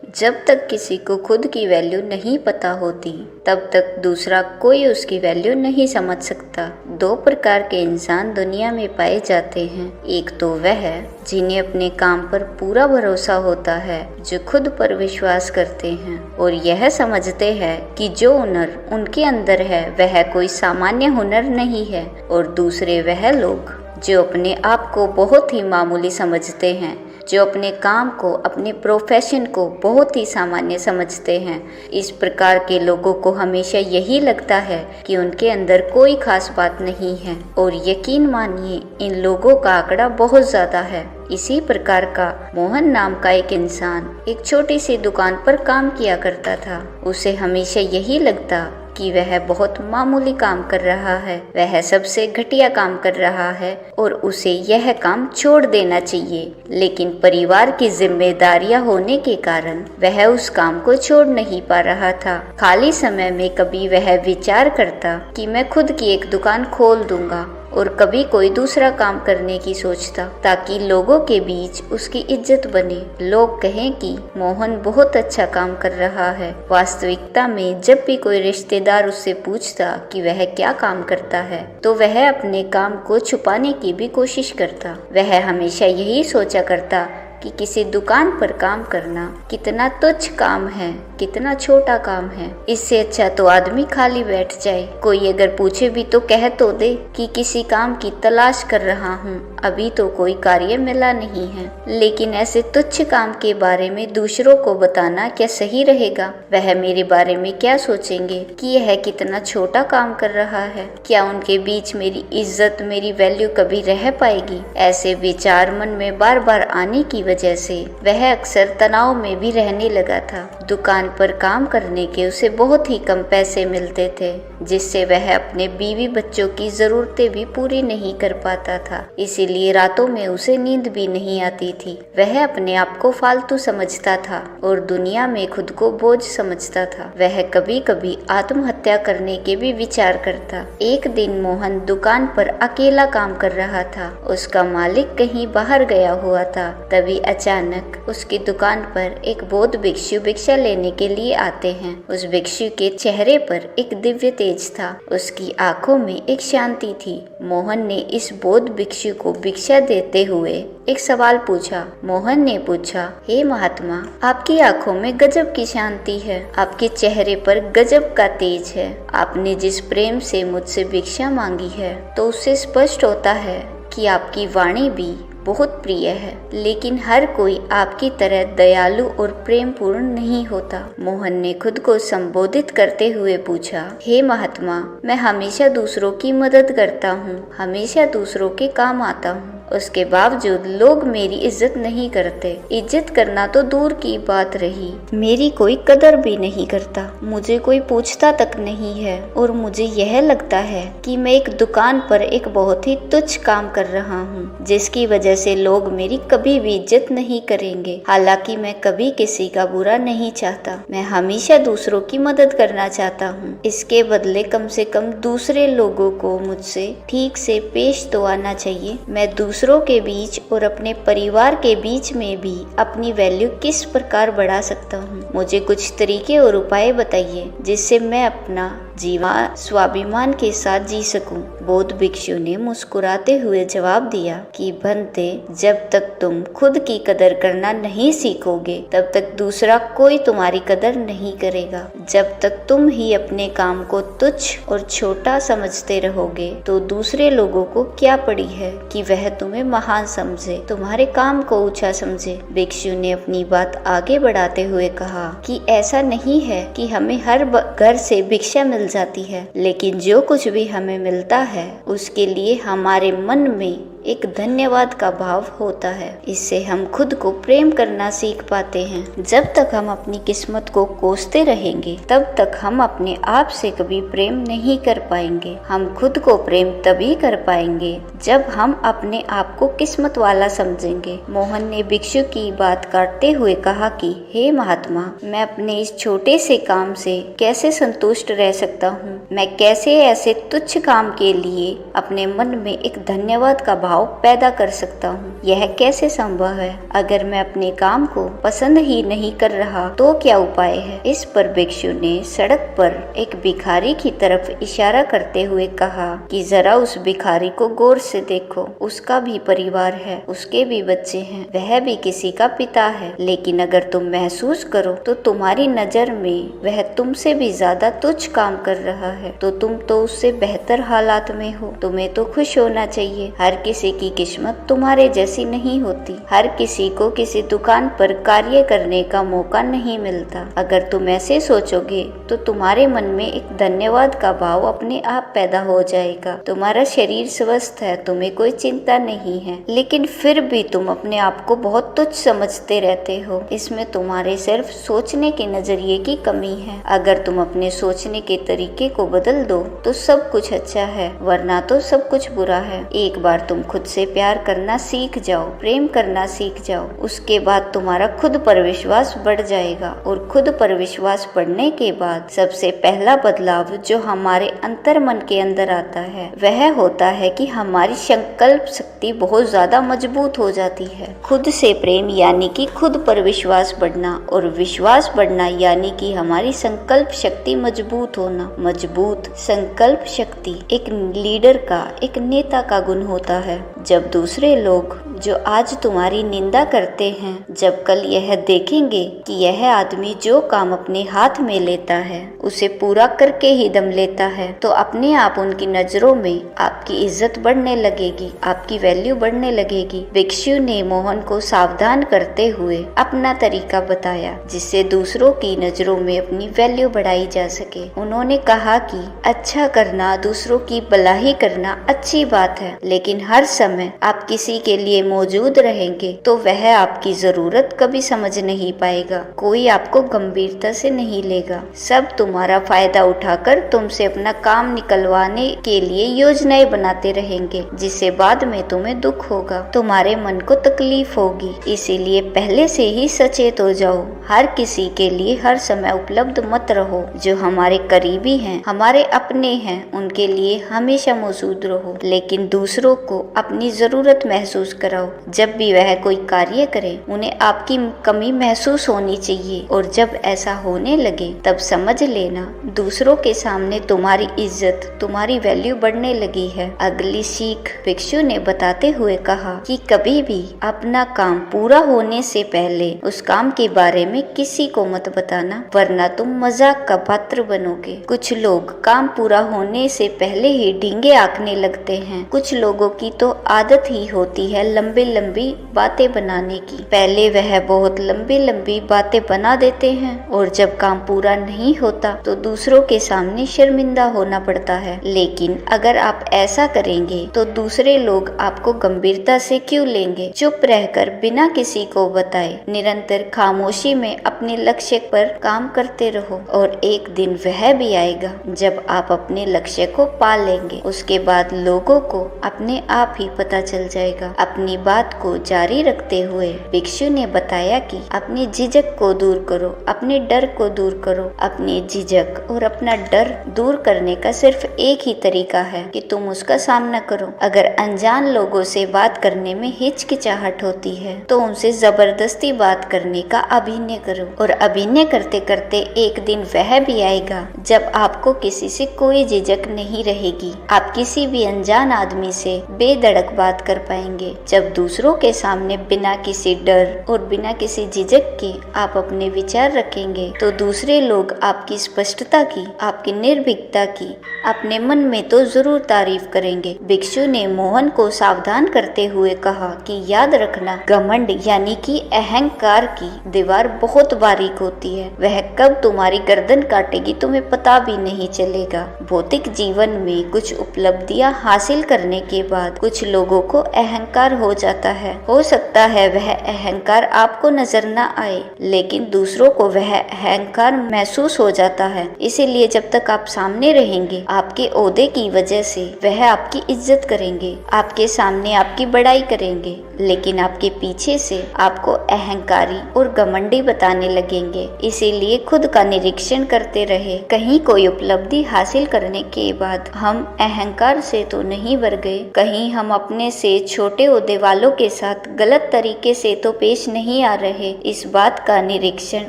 जब तक किसी को खुद की वैल्यू नहीं पता होती तब तक दूसरा कोई उसकी वैल्यू नहीं समझ सकता। दो प्रकार के इंसान दुनिया में पाए जाते हैं। एक तो वह जिन्हें अपने काम पर पूरा भरोसा होता है, जो खुद पर विश्वास करते हैं और यह समझते हैं कि जो हुनर उनके अंदर है वह कोई सामान्य हुनर नहीं है। और दूसरे वह लोग जो अपने आप को बहुत ही मामूली समझते हैं, जो अपने काम को, अपने प्रोफेशन को बहुत ही सामान्य समझते हैं। इस प्रकार के लोगों को हमेशा यही लगता है कि उनके अंदर कोई खास बात नहीं है और यकीन मानिए इन लोगों का आंकड़ा बहुत ज़्यादा है। इसी प्रकार का मोहन नाम का एक इंसान एक छोटी सी दुकान पर काम किया करता था। उसे हमेशा यही लगता कि वह बहुत मामूली काम कर रहा है, वह सबसे घटिया काम कर रहा है और उसे यह काम छोड़ देना चाहिए। लेकिन परिवार की जिम्मेदारियां होने के कारण वह उस काम को छोड़ नहीं पा रहा था। खाली समय में कभी वह विचार करता कि मैं खुद की एक दुकान खोल दूंगा और कभी कोई दूसरा काम करने की सोचता ताकि लोगों के बीच उसकी इज्जत बने, लोग कहें कि मोहन बहुत अच्छा काम कर रहा है। वास्तविकता में जब भी कोई रिश्तेदार उससे पूछता कि वह क्या काम करता है तो वह अपने काम को छुपाने की भी कोशिश करता। वह हमेशा यही सोचा करता कि किसी दुकान पर काम करना कितना तुच्छ काम है, कितना छोटा काम है। इससे अच्छा तो आदमी खाली बैठ जाए। कोई अगर पूछे भी तो कह तो दे कि किसी काम की तलाश कर रहा हूँ, अभी तो कोई कार्य मिला नहीं है। लेकिन ऐसे तुच्छ काम के बारे में दूसरों को बताना क्या सही रहेगा? वह मेरे बारे में क्या सोचेंगे कि यह कितना छोटा काम कर रहा है? क्या उनके बीच मेरी इज्जत, मेरी वैल्यू कभी रह पाएगी? ऐसे विचार मन में बार बार आने की वजह से वह अक्सर तनाव में भी रहने लगा था। दुकान पर काम करने के उसे बहुत ही कम पैसे मिलते थे, जिससे वह अपने बीवी बच्चों की जरूरतें भी पूरी नहीं कर पाता था। इसीलिए रातों में उसे नींद भी नहीं आती थी। वह अपने आप को फालतू समझता था और दुनिया में खुद को बोझ समझता था। वह कभी कभी आत्महत्या करने के भी विचार करता। एक दिन मोहन दुकान पर अकेला काम कर रहा था। उसका मालिक कहीं बाहर गया हुआ था। तभी अचानक उसकी दुकान पर एक बौद्ध भिक्षु भिक्षा लेने के लिए आते हैं। उस भिक्षु के चेहरे पर एक दिव्य तेज था, उसकी आंखों में एक शांति थी। मोहन ने इस बौद्ध भिक्षु को भिक्षा देते हुए एक सवाल पूछा। मोहन ने पूछा, हे महात्मा, आपकी आंखों में गजब की शांति है, आपके चेहरे पर गजब का तेज है। आपने जिस प्रेम से मुझसे भिक्षा मांगी है तो उससे स्पष्ट होता है कि आपकी वाणी भी बहुत प्रिय है, लेकिन हर कोई आपकी तरह दयालु और प्रेम पूर्ण नहीं होता। मोहन ने खुद को संबोधित करते हुए पूछा, हे महात्मा, मैं हमेशा दूसरों की मदद करता हूँ, हमेशा दूसरों के काम आता हूँ। उसके बावजूद लोग मेरी इज्जत नहीं करते। इज्जत करना तो दूर की बात रही, मेरी कोई कदर भी नहीं करता। मुझे कोई पूछता तक नहीं है और मुझे यह लगता है कि मैं एक दुकान पर एक बहुत ही तुच्छ काम कर रहा हूँ, जिसकी वजह से लोग मेरी कभी भी इज्जत नहीं करेंगे। हालांकि मैं कभी किसी का बुरा नहीं चाहता, मैं हमेशा दूसरों की मदद करना चाहता हूँ। इसके बदले कम से कम दूसरे लोगों को मुझसे ठीक से पेश तो आना चाहिए। मैं दूसरों के बीच और अपने परिवार के बीच में भी अपनी वैल्यू किस प्रकार बढ़ा सकता हूँ? मुझे कुछ तरीके और उपाय बताइए जिससे मैं अपना जीवन स्वाभिमान के साथ जी सकूं। बौद्ध भिक्षु ने मुस्कुराते हुए जवाब दिया कि भंते, जब तक तुम खुद की कदर करना नहीं सीखोगे तब तक दूसरा कोई तुम्हारी कदर नहीं करेगा। जब तक तुम ही अपने काम को तुच्छ और छोटा समझते रहोगे तो दूसरे लोगों को क्या पड़ी है कि वह तुम्हें महान समझे, तुम्हारे काम को ऊंचा समझे। भिक्षु ने अपनी बात आगे बढ़ाते हुए कहा कि ऐसा नहीं है कि हमें हर घर से भिक्षा मिल जाती है, लेकिन जो कुछ भी हमें मिलता है उसके लिए हमारे मन में एक धन्यवाद का भाव होता है। इससे हम खुद को प्रेम करना सीख पाते हैं। जब तक हम अपनी किस्मत को कोसते रहेंगे तब तक हम अपने आप से कभी प्रेम नहीं कर पाएंगे। हम खुद को प्रेम तभी कर पाएंगे जब हम अपने आप को किस्मत वाला समझेंगे। मोहन ने भिक्षु की बात काटते हुए कहा कि हे महात्मा, मैं अपने इस छोटे से काम से कैसे संतुष्ट रह सकता हूँ? मैं कैसे ऐसे तुच्छ काम के लिए अपने मन में एक धन्यवाद का भाव पैदा कर सकता हूँ। यह कैसे संभव है? अगर मैं अपने काम को पसंद ही नहीं कर रहा तो क्या उपाय है? इस पर भिक्षु ने सड़क पर एक भिखारी की तरफ इशारा करते हुए कहा कि जरा उस भिखारी को गौर से देखो, उसका भी परिवार है, उसके भी बच्चे हैं, वह भी किसी का पिता है। लेकिन अगर तुम महसूस करो तो तुम्हारी नजर में वह तुमसे भी ज्यादा तुच्छ काम कर रहा है, तो तुम तो उससे बेहतर हालात में हो। तुम्हें तो खुश होना चाहिए। हर किसी की किस्मत तुम्हारे जैसी नहीं होती। हर किसी को किसी दुकान पर कार्य करने का मौका नहीं मिलता। अगर तुम ऐसे सोचोगे तो तुम्हारे मन में एक धन्यवाद का भाव अपने आप पैदा हो जाएगा। तुम्हारा शरीर स्वस्थ है, तुम्हें कोई चिंता नहीं है, लेकिन फिर भी तुम अपने आप को बहुत तुच्छ समझते रहते हो। इसमें तुम्हारे सिर्फ सोचने के नजरिए की कमी है। अगर तुम अपने सोचने के तरीके को बदल दो तो सब कुछ अच्छा है, वरना तो सब कुछ बुरा है। एक बार तुम खुद से प्यार करना सीख जाओ, प्रेम करना सीख जाओ, उसके बाद तुम्हारा खुद पर विश्वास बढ़ जाएगा। और खुद पर विश्वास बढ़ने के बाद सबसे पहला बदलाव जो हमारे अंतर मन के अंदर आता है वह होता है कि हमारी संकल्प शक्ति बहुत ज्यादा मजबूत हो जाती है। खुद से प्रेम यानी कि खुद पर विश्वास बढ़ना, और विश्वास बढ़ना यानी कि हमारी संकल्प शक्ति मजबूत होना। मजबूत संकल्प शक्ति एक लीडर का, एक नेता का गुण होता है। जब दूसरे लोग जो आज तुम्हारी निंदा करते हैं, जब कल यह देखेंगे कि यह आदमी जो काम अपने हाथ में लेता है उसे पूरा करके ही दम लेता है, तो अपने आप उनकी नजरों में आपकी इज्जत बढ़ने लगेगी, आपकी वैल्यू बढ़ने लगेगी। भिक्षु ने मोहन को सावधान करते हुए अपना तरीका बताया जिससे दूसरों की नजरों में अपनी वैल्यू बढ़ाई जा सके। उन्होंने कहा कि अच्छा करना, दूसरों की भलाई करना अच्छी बात है, लेकिन हर समय आप किसी के लिए मौजूद रहेंगे तो वह आपकी जरूरत कभी समझ नहीं पाएगा। कोई आपको गंभीरता से नहीं लेगा। सब तुम्हारा फायदा उठाकर तुमसे अपना काम निकलवाने के लिए योजनाएं बनाते रहेंगे, जिससे बाद में तुम्हें दुख होगा, तुम्हारे मन को तकलीफ होगी। इसीलिए पहले से ही सचेत हो जाओ। हर किसी के लिए हर समय उपलब्ध मत रहो। जो हमारे करीबी हैं, हमारे अपने हैं, उनके लिए हमेशा मौजूद रहो, लेकिन दूसरों को अपनी जरूरत महसूस कराओ। जब भी वह कोई कार्य करे उन्हें आपकी कमी महसूस होनी चाहिए, और जब ऐसा होने लगे तब समझ लेना दूसरों के सामने तुम्हारी इज्जत, तुम्हारी वैल्यू बढ़ने लगी है। अगली सीख भिक्षु ने बताते हुए कहा कि कभी भी अपना काम पूरा होने से पहले उस काम के बारे में किसी को मत बताना, वरना तुम मजाक का पात्र बनोगे। कुछ लोग काम पूरा होने से पहले ही डींगे आंकने लगते हैं। कुछ लोगों की तो आदत ही होती है लंबी लंबी बातें बनाने की। पहले वह बहुत लंबी लंबी बातें बना देते हैं, और जब काम पूरा नहीं होता तो दूसरों के सामने शर्मिंदा होना पड़ता है। लेकिन अगर आप ऐसा करेंगे तो दूसरे लोग आपको गंभीरता से क्यों लेंगे? चुप रहकर बिना किसी को बताए निरंतर खामोशी में अपने लक्ष्य पर काम करते रहो, और एक दिन वह भी आएगा जब आप अपने लक्ष्य को पा लेंगे। उसके बाद लोगों को अपने आप ही पता चल जाएगा। अपनी बात को जारी रखते हुए भिक्षु ने बताया कि अपनी झिझक को दूर करो, अपने डर को दूर करो। अपनी झिझक और अपना डर दूर करने का सिर्फ एक ही तरीका है कि तुम उसका सामना करो। अगर अनजान लोगों से बात करने में हिचकिचाहट होती है तो उनसे जबरदस्ती बात करने का अभिनय करो, और अभिनय करते करते एक दिन वह भी आएगा जब आपको किसी से कोई झिझक नहीं रहेगी। आप किसी भी अनजान आदमी से बेधड़क बात कर पाएंगे। जब दूसरों के सामने बिना किसी डर और बिना किसी झिझक के आप अपने विचार रखेंगे तो दूसरे लोग आपकी स्पष्टता की, आपकी निर्भीकता की अपने मन में तो जरूर तारीफ करेंगे। भिक्षु ने मोहन को सावधान करते हुए कहा कि याद रखना, घमंड यानी कि अहंकार की दीवार बहुत बारीक होती है। वह कब तुम्हारी गर्दन काटेगी तुम्हें पता भी नहीं चलेगा। भौतिक जीवन में कुछ उपलब्धियां हासिल करने के बाद कुछ लोगों को अहंकार हो जाता है। हो सकता है वह अहंकार आपको नजर न आए, लेकिन दूसरों को वह अहंकार महसूस हो जाता है। इसीलिए जब तक आप सामने रहेंगे, आपके ओहदे की वजह से वह आपकी इज्जत करेंगे, आपके सामने आपकी बड़ाई करेंगे, लेकिन आपके पीछे से आपको अहंकारी और घमंडी बताने लगेंगे। इसीलिए खुद का निरीक्षण करते रहे। कहीं कोई उपलब्धि हासिल करने के बाद हम अहंकार से तो नहीं भर गए, कहीं हम अपने से छोटे ओहदे वालों के साथ गलत तरीके से तो पेश नहीं आ रहे। इस बात का निरीक्षण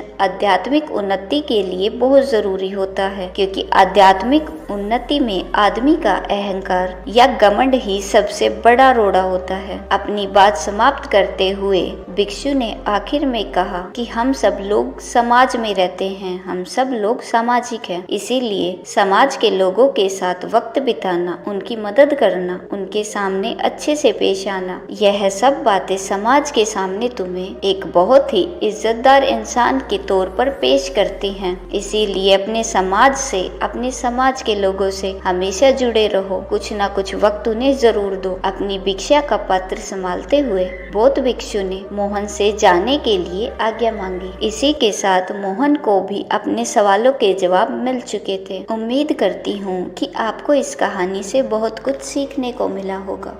आध्यात्मिक उन्नति के लिए बहुत जरूरी होता है, क्योंकि आध्यात्मिक उन्नति में आदमी का अहंकार या घमंड ही सबसे बड़ा रोड़ा होता है। अपनी बात समाप्त करते हुए भिक्षु ने आखिर में कहा कि हम सब लोग समाज में रहते हैं, हम सब लोग सामाजिक हैं। इसीलिए समाज के लोगों के साथ वक्त बिताना, उनकी मदद करना, उनके सामने अच्छे से पेश आना, यह सब बातें समाज के सामने तुम्हें एक बहुत ही इज्जतदार इंसान के तौर पर पेश करती हैं। इसीलिए अपने समाज से, अपने समाज के लोगों से हमेशा जुड़े रहो। कुछ ना कुछ वक्त उन्हें जरूर दो। अपनी भिक्षा का पात्र संभालते हुए बौद्ध भिक्षु ने मोहन से जाने के लिए आज्ञा मांगी। इसी के साथ मोहन को भी अपने सवालों के जवाब मिल चुके थे। उम्मीद करती हूँ कि आपको इस कहानी से बहुत कुछ सीखने को मिला होगा।